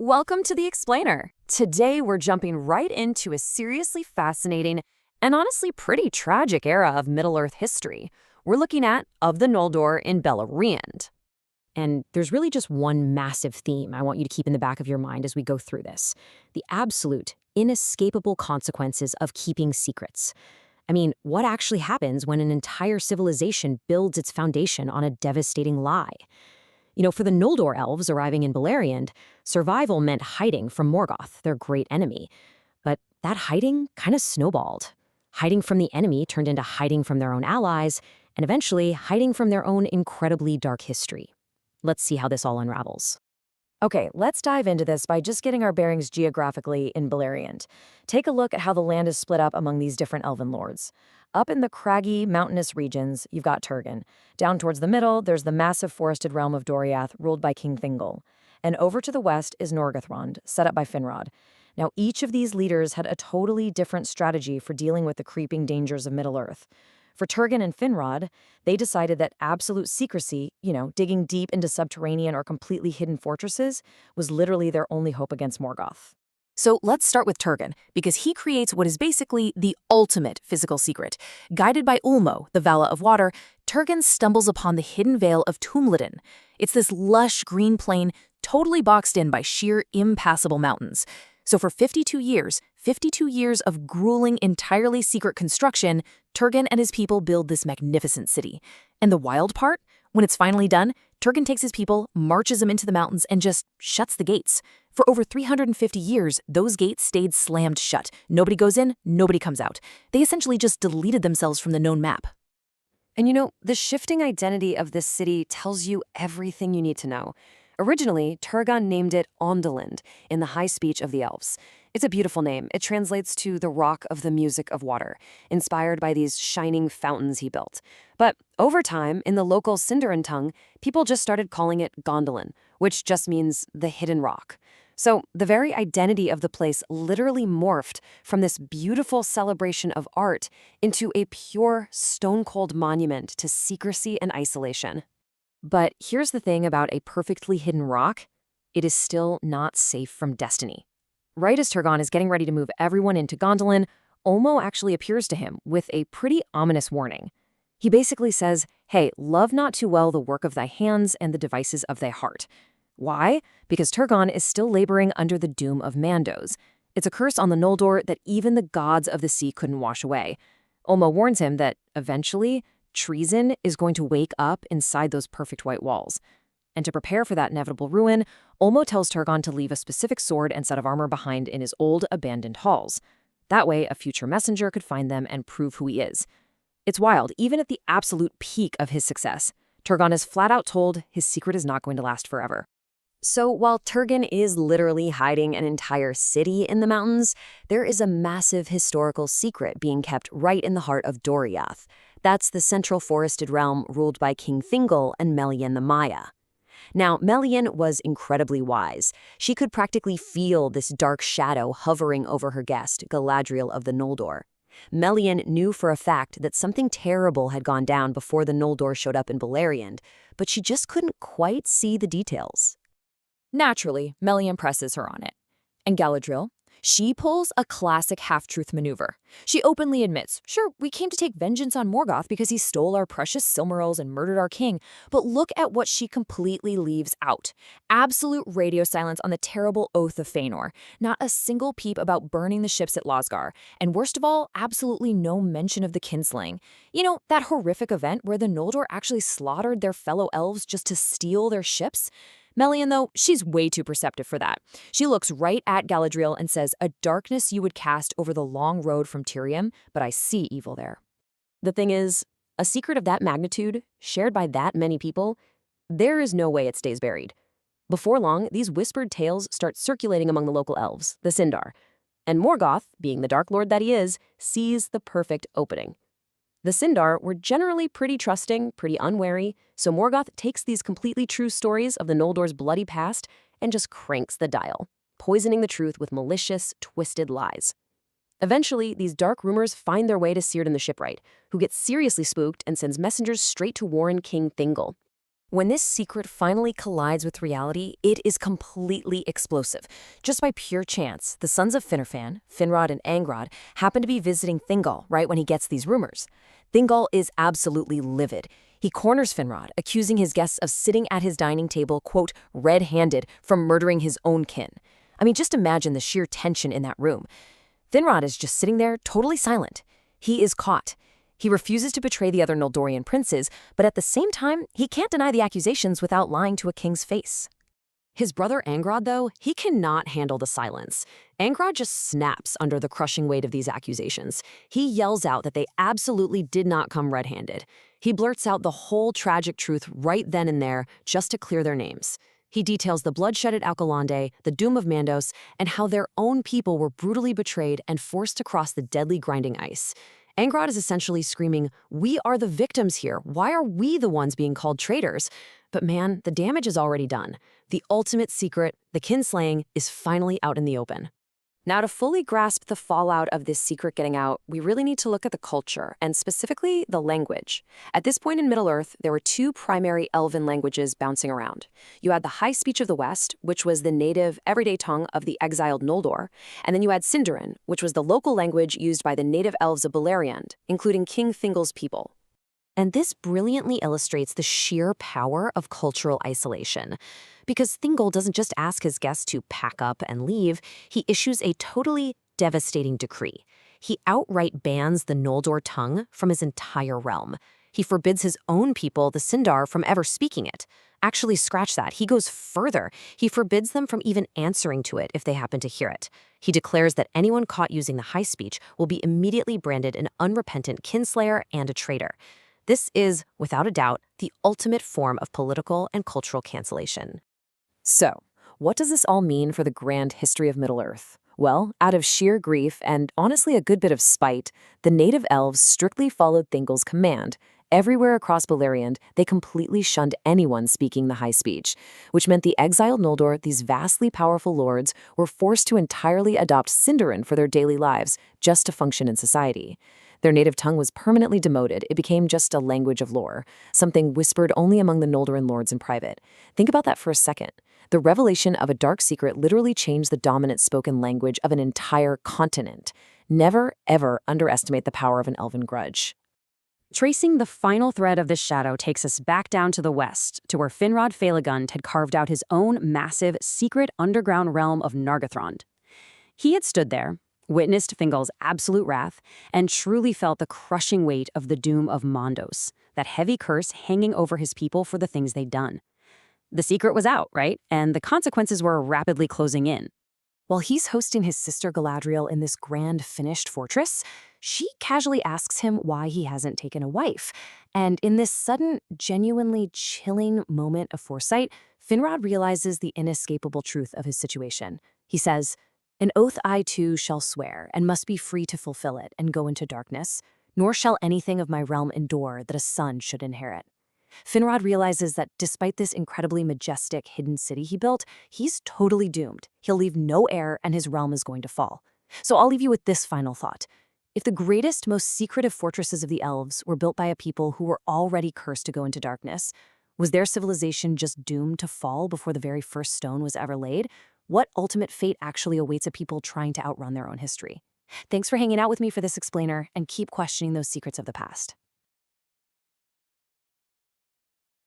Welcome to the Explainer. Today we're jumping right into a seriously fascinating and honestly pretty tragic era of Middle-earth history. We're looking at Of the Noldor in Beleriand. And there's really just one massive theme I want you to keep in the back of your mind as we go through this. The absolute, inescapable consequences of keeping secrets. I mean, what actually happens when an entire civilization builds its foundation on a devastating lie? For the Noldor elves arriving in Beleriand, survival meant hiding from Morgoth, their great enemy. But that hiding kind of snowballed. Hiding from the enemy turned into hiding from their own allies, and eventually hiding from their own incredibly dark history. Let's see how this all unravels. Okay, let's dive into this by just getting our bearings geographically in Beleriand. Take a look at how the land is split up among these different elven lords. Up in the craggy, mountainous regions, you've got Turgon. Down towards the middle, there's the massive forested realm of Doriath, ruled by King Thingol. And over to the west is Norgothrond, set up by Finrod. Now, each of these leaders had a totally different strategy for dealing with the creeping dangers of Middle-earth. For Turgon and Finrod, they decided that absolute secrecy, digging deep into subterranean or completely hidden fortresses, was literally their only hope against Morgoth. So let's start with Turgon, because he creates what is basically the ultimate physical secret. Guided by Ulmo, the Vala of Water, Turgon stumbles upon the hidden vale of Tumludin. It's this lush green plain totally boxed in by sheer impassable mountains. So for 52 years of grueling, entirely secret construction, Turgon and his people build this magnificent city. And the wild part? When it's finally done, Turgon takes his people, marches them into the mountains, and just shuts the gates. For over 350 years, those gates stayed slammed shut. Nobody goes in, nobody comes out. They essentially just deleted themselves from the known map. And the shifting identity of this city tells you everything you need to know. Originally, Turgon named it Gondolin in the high speech of the elves. It's a beautiful name. It translates to the rock of the music of water, inspired by these shining fountains he built. But over time, in the local Sindarin tongue, people just started calling it Gondolin, which just means the hidden rock. So the very identity of the place literally morphed from this beautiful celebration of art into a pure, stone-cold monument to secrecy and isolation. But here's the thing about a perfectly hidden rock. It is still not safe from destiny. Right as Turgon is getting ready to move everyone into Gondolin, Ulmo actually appears to him with a pretty ominous warning. He basically says, hey, love not too well the work of thy hands and the devices of thy heart. Why? Because Turgon is still laboring under the doom of Mandos. It's a curse on the Noldor that even the gods of the sea couldn't wash away. Ulmo warns him that eventually, treason is going to wake up inside those perfect white walls. And to prepare for that inevitable ruin, Ulmo tells Turgon to leave a specific sword and set of armor behind in his old, abandoned halls. That way, a future messenger could find them and prove who he is. It's wild, even at the absolute peak of his success. Turgon is flat out told his secret is not going to last forever. So while Turgon is literally hiding an entire city in the mountains, there is a massive historical secret being kept right in the heart of Doriath. That's the central forested realm ruled by King Thingol and Melian the Maya. Now, Melian was incredibly wise. She could practically feel this dark shadow hovering over her guest, Galadriel of the Noldor. Melian knew for a fact that something terrible had gone down before the Noldor showed up in Beleriand, but she just couldn't quite see the details. Naturally, Melian presses her on it. And Galadriel? She pulls a classic half-truth maneuver. She openly admits, sure, we came to take vengeance on Morgoth because he stole our precious Silmarils and murdered our king, but look at what she completely leaves out. Absolute radio silence on the terrible oath of Fëanor. Not a single peep about burning the ships at Losgар. And worst of all, absolutely no mention of the Kinslaying. That horrific event where the Noldor actually slaughtered their fellow elves just to steal their ships? Melian, though, she's way too perceptive for that. She looks right at Galadriel and says, a darkness you would cast over the long road from Tirium, but I see evil there. The thing is, a secret of that magnitude, shared by that many people, there is no way it stays buried. Before long, these whispered tales start circulating among the local elves, the Sindar. And Morgoth, being the Dark Lord that he is, sees the perfect opening. The Sindar were generally pretty trusting, pretty unwary, so Morgoth takes these completely true stories of the Noldor's bloody past and just cranks the dial, poisoning the truth with malicious, twisted lies. Eventually, these dark rumors find their way to Círdan the Shipwright, who gets seriously spooked and sends messengers straight to warn King Thingol. When this secret finally collides with reality, it is completely explosive. Just by pure chance, the sons of Finarfan, Finrod and Angrod, happen to be visiting Thingol right when he gets these rumors. Thingol is absolutely livid. He corners Finrod, accusing his guests of sitting at his dining table, quote, red-handed from murdering his own kin. I mean, just imagine the sheer tension in that room. Finrod is just sitting there, totally silent. He is caught. He refuses to betray the other Noldorian princes, but at the same time, he can't deny the accusations without lying to a king's face. His brother Angrod, though, he cannot handle the silence. Angrod just snaps under the crushing weight of these accusations. He yells out that they absolutely did not come red-handed. He blurts out the whole tragic truth right then and there, just to clear their names. He details the bloodshed at Alcalande, the doom of Mandos, and how their own people were brutally betrayed and forced to cross the deadly grinding ice. Angrod is essentially screaming, "We are the victims here. Why are we the ones being called traitors?" But man, the damage is already done. The ultimate secret, the Kinslaying, is finally out in the open. Now, to fully grasp the fallout of this secret getting out, we really need to look at the culture, and specifically the language. At this point in Middle-earth, there were two primary elven languages bouncing around. You had the High Speech of the West, which was the native, everyday tongue of the exiled Noldor, and then you had Sindarin, which was the local language used by the native elves of Beleriand, including King Thingol's people. And this brilliantly illustrates the sheer power of cultural isolation. Because Thingol doesn't just ask his guests to pack up and leave, he issues a totally devastating decree. He outright bans the Noldor tongue from his entire realm. He forbids his own people, the Sindar, from ever speaking it. Actually, scratch that. He goes further. He forbids them from even answering to it if they happen to hear it. He declares that anyone caught using the high speech will be immediately branded an unrepentant kinslayer and a traitor. This is, without a doubt, the ultimate form of political and cultural cancellation. So, what does this all mean for the grand history of Middle-earth? Well, out of sheer grief and honestly a good bit of spite, the native elves strictly followed Thingol's command. Everywhere across Beleriand, they completely shunned anyone speaking the high speech, which meant the exiled Noldor, these vastly powerful lords, were forced to entirely adopt Sindarin for their daily lives just to function in society. Their native tongue was permanently demoted. It became just a language of lore, something whispered only among the Noldorin lords in private. Think about that for a second. The revelation of a dark secret literally changed the dominant spoken language of an entire continent. Never, ever underestimate the power of an elven grudge. Tracing the final thread of this shadow takes us back down to the west, to where Finrod Felagund had carved out his own massive, secret underground realm of Nargothrond. He had stood there, witnessed Thingol's absolute wrath, and truly felt the crushing weight of the doom of Mandos, that heavy curse hanging over his people for the things they'd done. The secret was out, right? And the consequences were rapidly closing in. While he's hosting his sister Galadriel in this grand finished fortress, she casually asks him why he hasn't taken a wife. And in this sudden, genuinely chilling moment of foresight, Finrod realizes the inescapable truth of his situation. He says, "An oath I too shall swear, and must be free to fulfill it, and go into darkness, nor shall anything of my realm endure that a son should inherit." Finrod realizes that despite this incredibly majestic hidden city he built, he's totally doomed. He'll leave no heir, and his realm is going to fall. So I'll leave you with this final thought. If the greatest, most secretive fortresses of the elves were built by a people who were already cursed to go into darkness, was their civilization just doomed to fall before the very first stone was ever laid? What ultimate fate actually awaits a people trying to outrun their own history? Thanks for hanging out with me for this explainer, and keep questioning those secrets of the past.